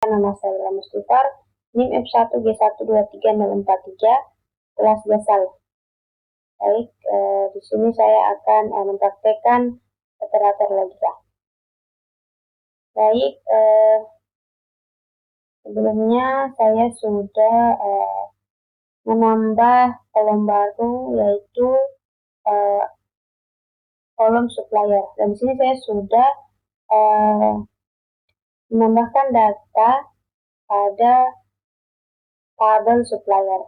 Nama saya Ila Mustifar, NIM F1G12343, kelas dasar. Baik, di sini saya akan mempraktekkan operator logika. Baik, sebelumnya saya sudah menambah kolom baru, yaitu kolom supplier. Dan di sini saya sudah menambahkan data pada tabel supplier.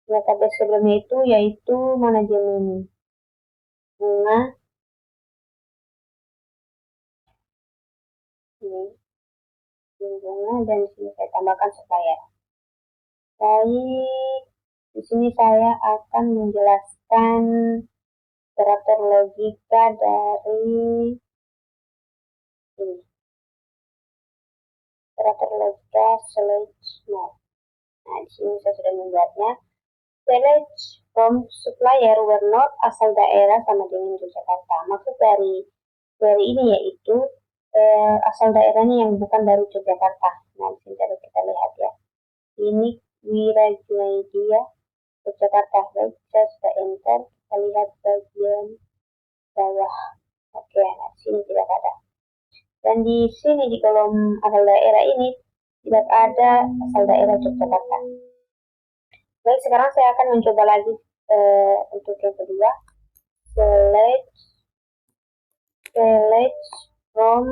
Database sebelumnya itu yaitu manajemen bunga, dan di sini saya tambahkan supplier. Baik, di sini saya akan menjelaskan operator logika dari ini. Operator logika select map. Nah, di sini saya sudah membuatnya. Select from supplier where not asal daerah sama dengan Yogyakarta. Maksud dari ini yaitu asal daerahnya yang bukan dari Yogyakarta. Nah, di sini kita lihat ya. Ini Wirajaya Yogyakarta. Baik, saya sudah enter. Kita lihat bagian bawah. Oke, nah di sini tidak ada. Dan di sini di kolom asal daerah ini tidak ada asal daerah Yogyakarta. Baik, sekarang saya akan mencoba lagi untuk yang kedua. Select from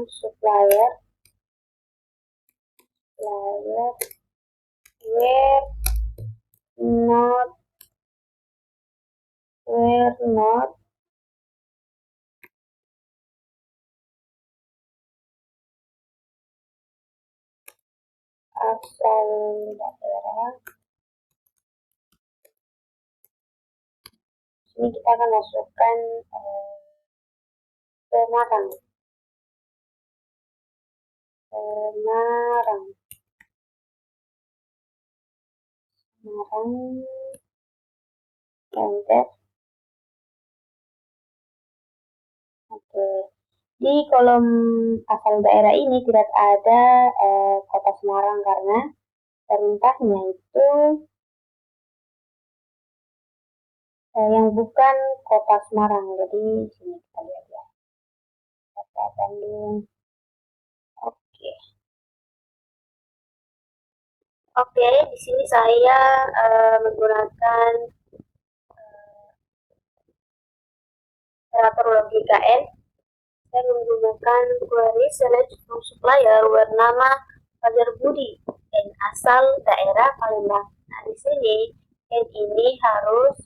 supplier where not asal daerah. Ini kita akan masukkan Semarang. Enter. Oke. Di kolom asal daerah ini tidak ada kota Semarang karena perintahnya itu yang bukan kota Semarang. Jadi di sini kita lihat ya. Kota Bandung. Oke, di sini saya menggunakan operator logika N. Saya menggunakan query select from supplier bernama Fajar Budi dan asal daerah Palembang. Nah, di sini N ini harus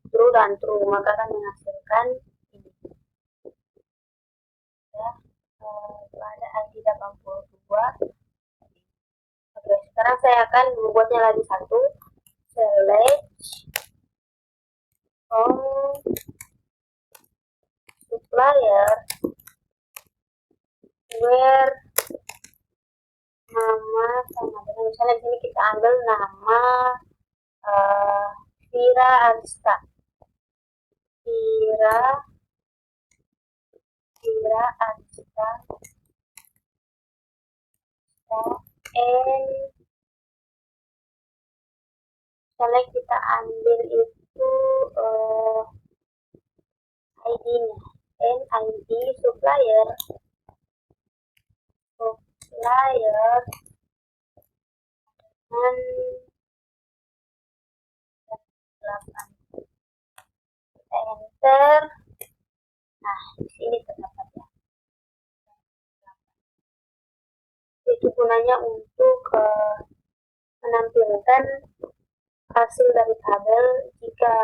true dan true, maka akan menghasilkan ini. Ya, pada ID 82. Oke, sekarang saya akan membuatnya lagi satu. Select from supplier where nama sama dengan, misalnya di sini kita ambil nama Vira Arista. And misalnya kita ambil itu ID-nya, ID supplier dengan 8. Enter. Nah, di sini terdapat ya. Itu gunanya untuk menampilkan hasil dari tabel. Jika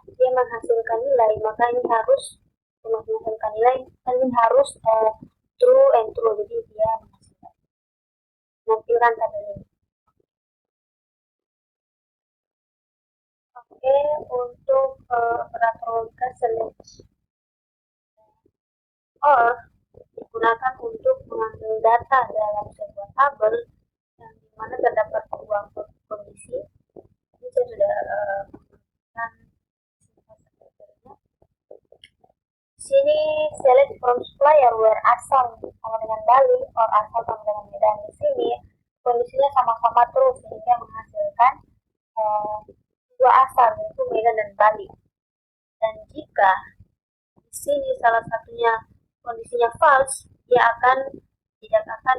dia menghasilkan nilai, maka ini harus menghasilkan nilai, ini harus true and true, jadi dia menampilkan tabel ini. Oke, untuk operator logika select or digunakan untuk mengambil data dalam sebuah tabel yang dimana terdapat dua kondisi. select from supplier where asal sama dengan Bali or asal sama dengan Medan. Di sini kondisinya sama-sama terus sehingga menghasilkan dua asal yaitu Medan dan Bali. Dan jika di sini salah satunya kondisinya false, dia tidak akan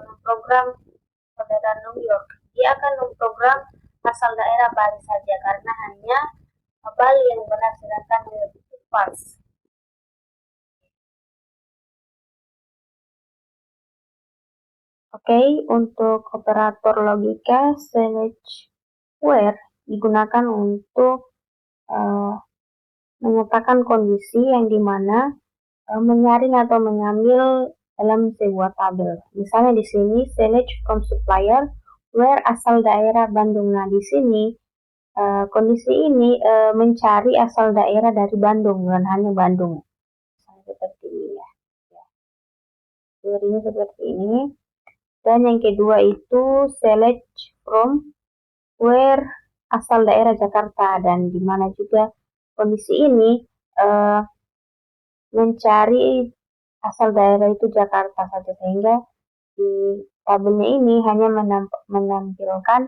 memprogram saudara New York. Dia akan memprogram asal daerah Bali saja karena hanya Bali yang benar sedangkan New York itu false. Oke, untuk operator logika select where digunakan untuk menyatakan kondisi yang dimana menyaring atau mengambil dalam sebuah tabel. Misalnya di sini select from supplier where asal daerah Bandung. Nah, di sini kondisi ini mencari asal daerah dari Bandung dan hanya Bandung. Seperti ini ya. Teorinya seperti ini. Dan yang kedua itu select from where asal daerah Jakarta, dan dimana juga kondisi ini mencari asal daerah itu Jakarta saja, sehingga di tabelnya ini hanya menampilkan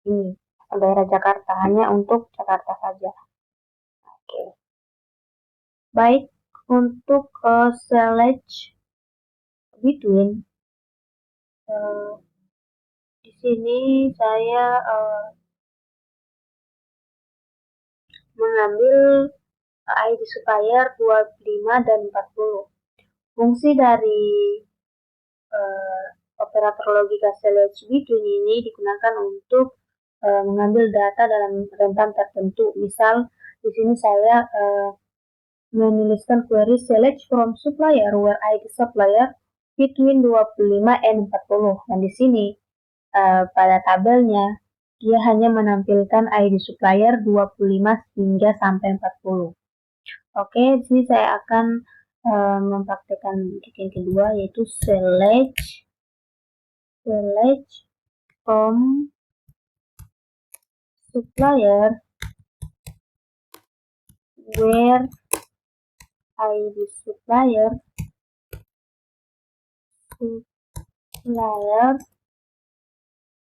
ini asal daerah Jakarta, hanya untuk Jakarta saja. Oke. Baik, untuk select between di sini saya mengambil ID supplier 25 dan 40. Fungsi dari operator logika select between ini digunakan untuk mengambil data dalam rentan tertentu. Misal di sini saya menuliskan query select from supplier where ID supplier between 25 and 40. Dan di sini pada tabelnya dia hanya menampilkan ID supplier 25 hingga sampai 40. Oke, di sini saya akan mempraktekkan yang kedua, yaitu select from supplier where ID supplier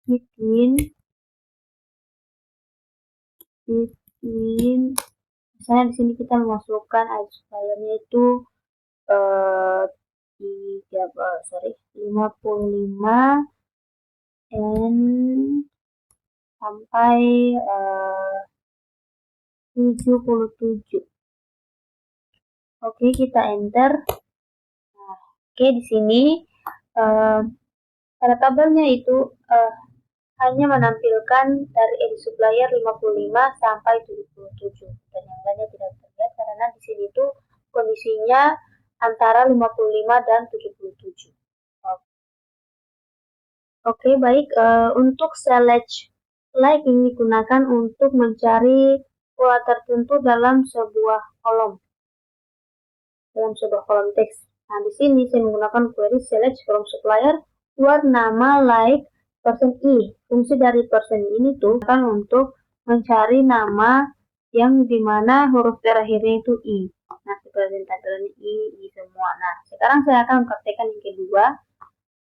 between misalnya di sini kita memasukkan ID suppliernya itu 55 and sampai 77. Oke, kita enter. Nah, oke, di sini pada tabelnya itu hanya menampilkan dari ID supplier 55 sampai 77, dan yang lainnya tidak terlihat karena di sini itu kondisinya antara 55 dan 77. Oke, baik. Untuk select like ini digunakan untuk mencari pola tertentu dalam sebuah kolom teks. Nah, di sini saya menggunakan query select from supplier where nama like persen i. Fungsi dari persen ini tuh kan untuk mencari nama yang dimana huruf terakhirnya itu i. Nah, seperti tabelnya i semua. Nah, sekarang saya akan mempraktekkan yang kedua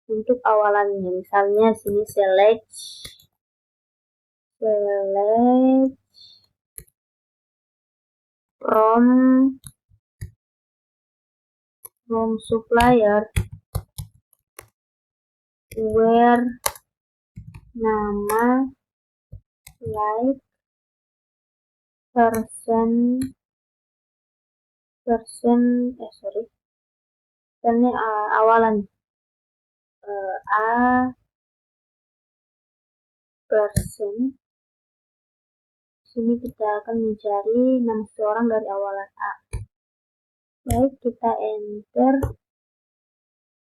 untuk awalannya. Misalnya sini select from supplier where nama like ini awalan a person. Sini kita akan mencari nama seseorang dari awalan a. Baik, kita enter.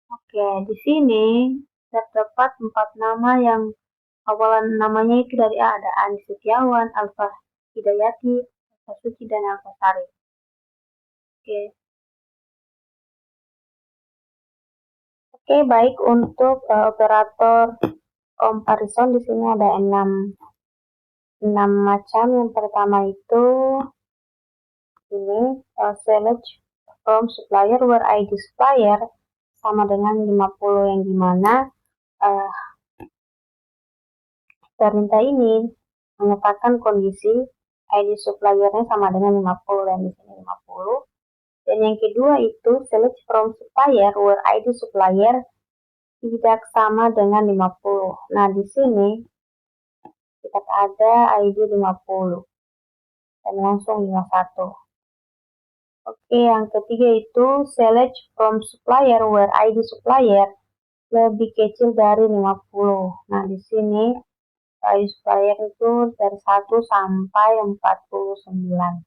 Oke, di sini terdapat 4 nama yang awalan namanya itu dari A. Ada Ani Setiawan, Alfa Hidayati, Alfa Suci, dan Alfa Sari. Oke, baik. Untuk operator comparison di sini ada 6 macam. Yang pertama itu sini select from supplier where ID supplier sama dengan 50, yang dimana perintah ini menyatakan kondisi ID suppliernya sama dengan 50, dan di sini 50. Dan yang kedua itu select from supplier where ID supplier tidak sama dengan 50. Nah, di sini kita ada ID 50 dan langsung 51. Oke, yang ketiga itu select from supplier where ID supplier lebih kecil dari 50. Nah, di sini ID supplier itu dari 1 sampai 49.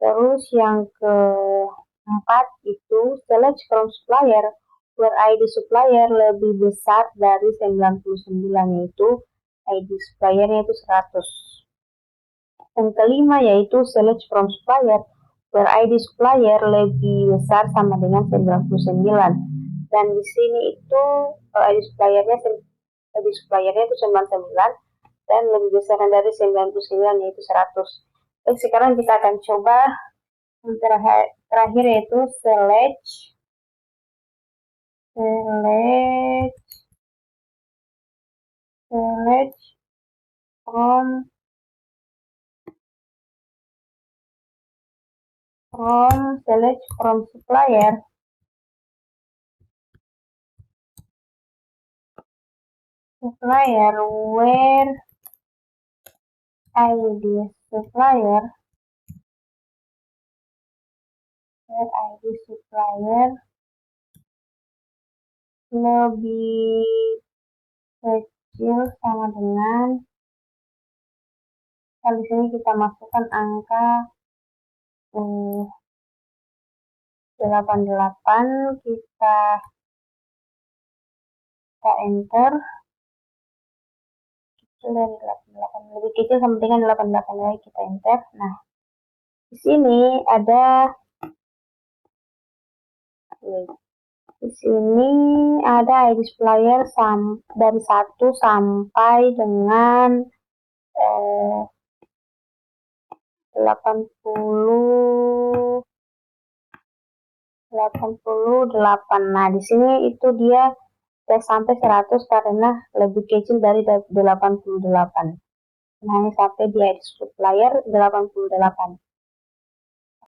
Terus yang keempat itu select from supplier where ID supplier lebih besar dari 99, yaitu ID suppliernya itu 100. Yang kelima yaitu select from supplier where ID supplier lebih besar sama dengan 99. Dan di sini itu ID suppliernya itu 99 dan lebih besar dari 99 yaitu 100. Baik, sekarang kita akan coba yang terakhir yaitu select from select from supplier where ID supplier lebih kecil sama dengan, di sini kita masukkan angka 88, kita enter. Kecil dari 88, lebih kecil sama dengan 88 lagi, kita enter. Nah, di sini ada ID supplier dari 1 sampai dengan 88. Nah, di sini itu dia sampai 100 karena lebih kecil dari 88. Nah, ini sampai di ID supplier 88.